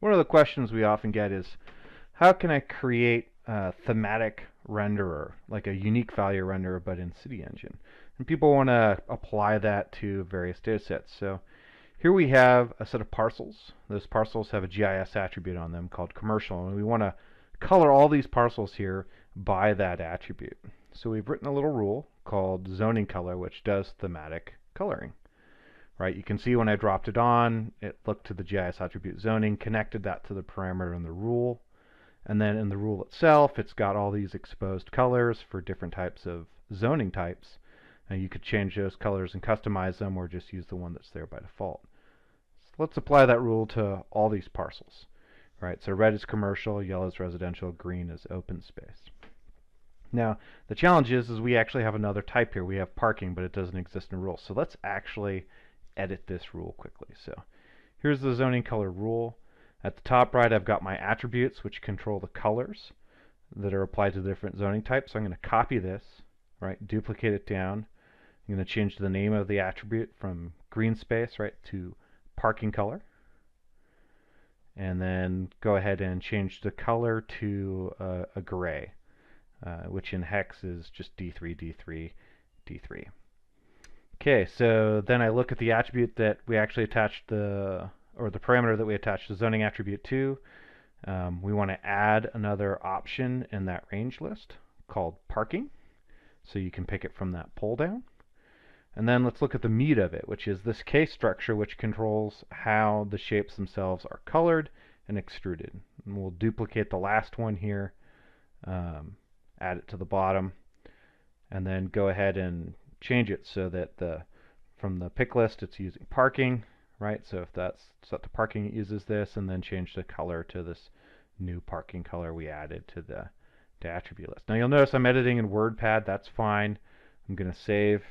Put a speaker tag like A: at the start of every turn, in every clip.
A: One of the questions we often get is, how can I create a thematic renderer, like a unique value renderer, but in CityEngine? And people want to apply that to various data sets. So here we have a set of parcels. Those parcels have a GIS attribute on them called commercial, and we want to color all these parcels here by that attribute. So we've written a little rule called zoning color, which does thematic coloring. Right, you can see when I dropped it on, it looked to the GIS attribute zoning, connected that to the parameter in the rule, and then in the rule itself, it's got all these exposed colors for different types of zoning types. And you could change those colors and customize them, or just use the one that's there by default. So let's apply that rule to all these parcels. Right, so red is commercial, yellow is residential, green is open space. Now, the challenge is we actually have another type here. We have parking, but it doesn't exist in a rule. So let's actually edit this rule quickly. So here's the zoning color rule. At the top right, I've got my attributes, which control the colors that are applied to the different zoning types. So I'm going to copy this, right, duplicate it down. I'm going to change the name of the attribute from green space, right, to parking color. And then go ahead and change the color to a gray, which in hex is just D3, D3, D3. Okay, so then I look at the attribute that we actually attached the parameter that we attached the zoning attribute to. We want to add another option in that range list called parking. So you can pick it from that pull down. And then let's look at the meat of it, which is this case structure, which controls how the shapes themselves are colored and extruded. And we'll duplicate the last one here, add it to the bottom, and then go ahead and change it so that from the pick list it's using parking, right? So if that's set to parking, it uses this, and then change the color to this new parking color we added to the attribute list. Now you'll notice I'm editing in WordPad. That's fine. I'm going to save,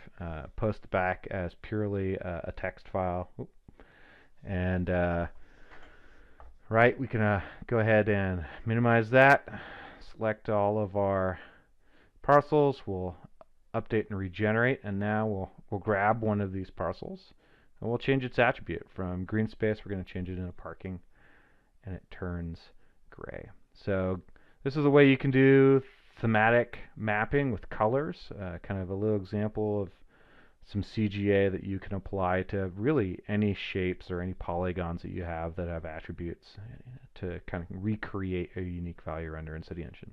A: post back as purely a text file. And right, we can go ahead and minimize that. Select all of our parcels. We'll update and regenerate, and now we'll grab one of these parcels and we'll change its attribute from green space. We're going to change it into parking, and it turns gray. So this is a way you can do thematic mapping with colors, kind of a little example of some CGA that you can apply to really any shapes or any polygons that you have that have attributes to kind of recreate a unique value render in CityEngine.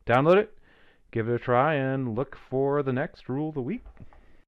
A: Download it, give it a try, and look for the next rule of the week.